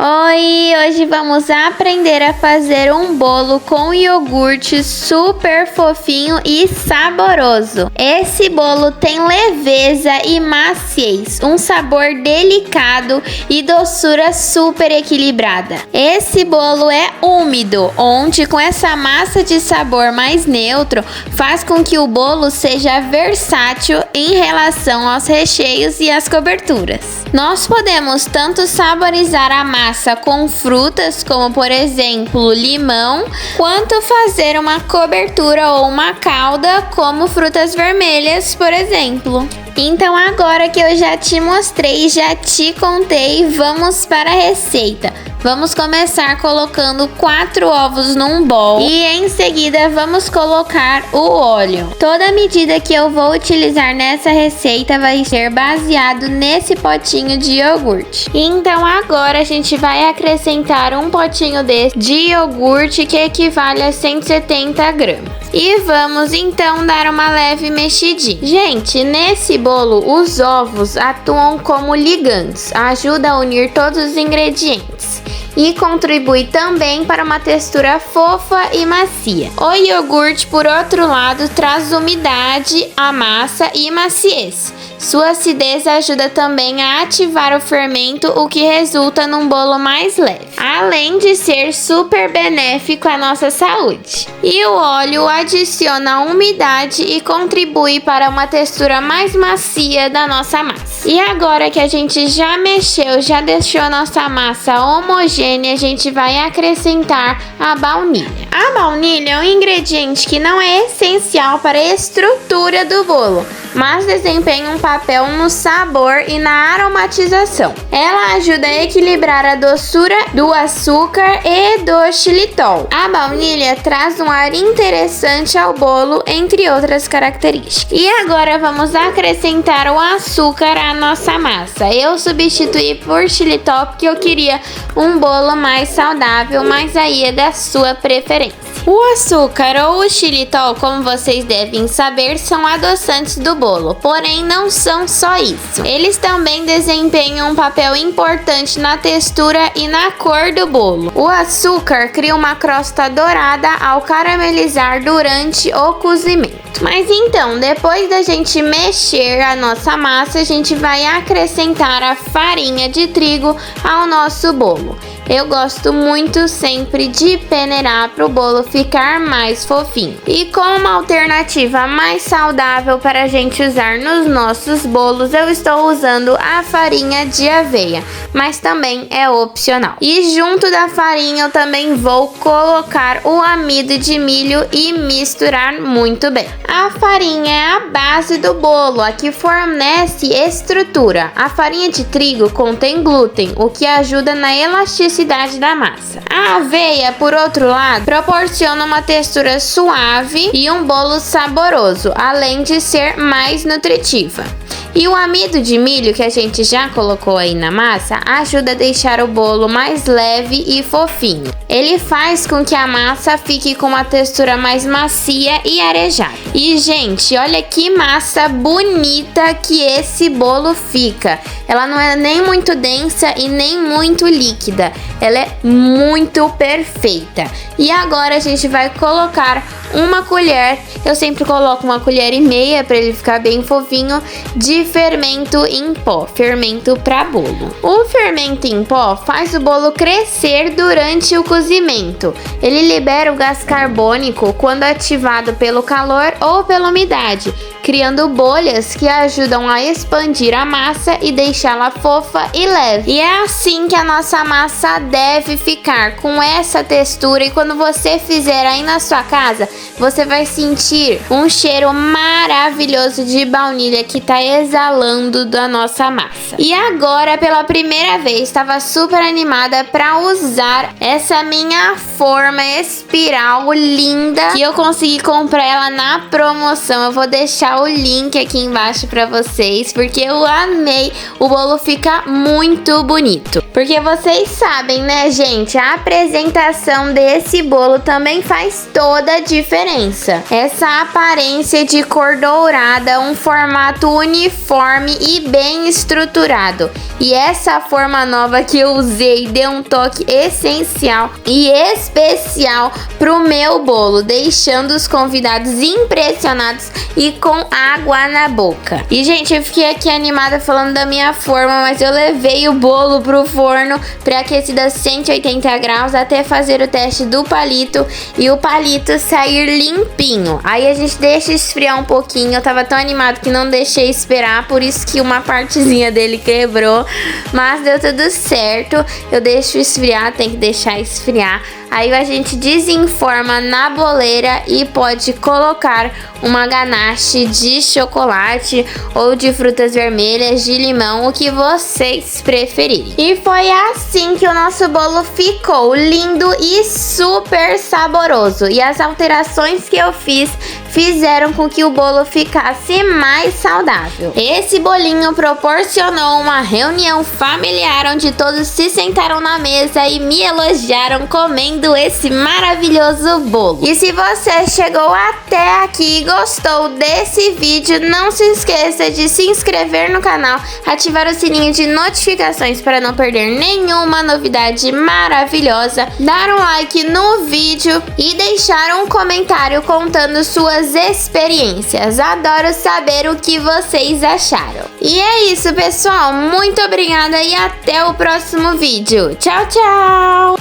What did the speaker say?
Oi, hoje vamos aprender a fazer um bolo com iogurte super fofinho e saboroso. Esse bolo tem leveza e maciez, um sabor delicado e doçura super equilibrada. Esse bolo é úmido, onde com essa massa de sabor mais neutro faz com que o bolo seja versátil em relação aos recheios e às coberturas. Nós podemos tanto saborizar a massa com frutas, como por exemplo limão, quanto fazer uma cobertura ou uma calda, como frutas vermelhas, por exemplo. Então agora que eu já te mostrei, já te contei, vamos para a receita. Vamos começar colocando 4 ovos num bowl e em seguida vamos colocar o óleo. Toda a medida que eu vou utilizar nessa receita vai ser baseado nesse potinho de iogurte. Então agora a gente vai acrescentar um potinho desse de iogurte que equivale a 170 gramas. E vamos então dar uma leve mexidinha. Gente, nesse bolo os ovos atuam como ligantes, ajuda a unir todos os ingredientes e contribui também para uma textura fofa e macia. O iogurte, por outro lado, traz umidade à massa e maciez. Sua acidez ajuda também a ativar o fermento, o que resulta num bolo mais leve, além de ser super benéfico à nossa saúde. E o óleo adiciona umidade e contribui para uma textura mais macia da nossa massa. E agora que a gente já mexeu, já deixou a nossa massa homogênea, a gente vai acrescentar a baunilha. A baunilha é um ingrediente que não é essencial para a estrutura do bolo, mas desempenha um papel no sabor e na aromatização. Ela ajuda a equilibrar a doçura do açúcar e do xilitol. A baunilha traz um ar interessante ao bolo, entre outras características. E agora vamos acrescentar o açúcar à nossa massa. Eu substituí por xilitol porque eu queria um bolo mais saudável, mas aí é da sua preferência. O açúcar ou o xilitol, como vocês devem saber, são adoçantes do bolo, porém não são só isso. Eles também desempenham um papel importante na textura e na cor do bolo. O açúcar cria uma crosta dourada ao caramelizar durante o cozimento. Mas então, depois da gente mexer a nossa massa, a gente vai acrescentar a farinha de trigo ao nosso bolo. Eu gosto muito sempre de peneirar para o bolo ficar mais fofinho. E como uma alternativa mais saudável para a gente usar nos nossos bolos, eu estou usando a farinha de aveia, mas também é opcional. E junto da farinha eu também vou colocar o amido de milho e misturar muito bem. A farinha é a base do bolo, a que fornece estrutura. A farinha de trigo contém glúten, o que ajuda na elasticidade da massa. A aveia, por outro lado, proporciona uma textura suave e um bolo saboroso, além de ser mais nutritiva. E o amido de milho, que a gente já colocou aí na massa, ajuda a deixar o bolo mais leve e fofinho. Ele faz com que a massa fique com uma textura mais macia e arejada. E, gente, olha que massa bonita que esse bolo fica. Ela não é nem muito densa e nem muito líquida. Ela é muito perfeita. E agora a gente vai colocar uma colher, eu sempre coloco 1,5 colher para ele ficar bem fofinho, de fermento em pó, fermento para bolo. O fermento em pó faz o bolo crescer durante o cozimento. Ele libera o gás carbônico quando ativado pelo calor ou pela umidade, criando bolhas que ajudam a expandir a massa e deixá-la fofa e leve. E é assim que a nossa massa deve ficar, com essa textura. E quando você fizer aí na sua casa, você vai sentir um cheiro maravilhoso de baunilha que tá exalando da nossa massa. E agora, pela primeira vez, estava super animada para usar essa minha forma espiral linda, que eu consegui comprar ela na promoção. Eu vou deixar deixar o link aqui embaixo pra vocês, porque eu amei. O bolo fica muito bonito. Porque vocês sabem, né, gente? A apresentação desse bolo também faz toda a diferença. Essa aparência de cor dourada, um formato uniforme e bem estruturado. E essa forma nova que eu usei deu um toque essencial e especial pro meu bolo, deixando os convidados impressionados e com água na boca. E, gente, eu fiquei aqui animada falando da minha forma, mas eu levei o bolo pro forno pré-aquecido a 180 graus até fazer o teste do palito e o palito sair limpinho. Aí a gente deixa esfriar um pouquinho. Eu tava tão animado que não deixei esperar, por isso que uma partezinha dele quebrou, mas deu tudo certo. Eu deixo esfriar, tem que deixar esfriar. Aí a gente desenforma na boleira e pode colocar uma ganache de chocolate ou de frutas vermelhas, de limão, o que vocês preferirem. E foi assim que o nosso bolo ficou, lindo e super saboroso. E as alterações que eu fizeram com que o bolo ficasse mais saudável. Esse bolinho proporcionou uma reunião familiar onde todos se sentaram na mesa e me elogiaram comendo esse maravilhoso bolo. E se você chegou até aqui e gostou desse vídeo, não se esqueça de se inscrever no canal, ativar o sininho de notificações para não perder nenhuma novidade maravilhosa, dar um like no vídeo e deixar um comentário contando suas experiências. Adoro saber o que vocês acharam. E é isso, pessoal. Muito obrigada e até o próximo vídeo. Tchau, tchau!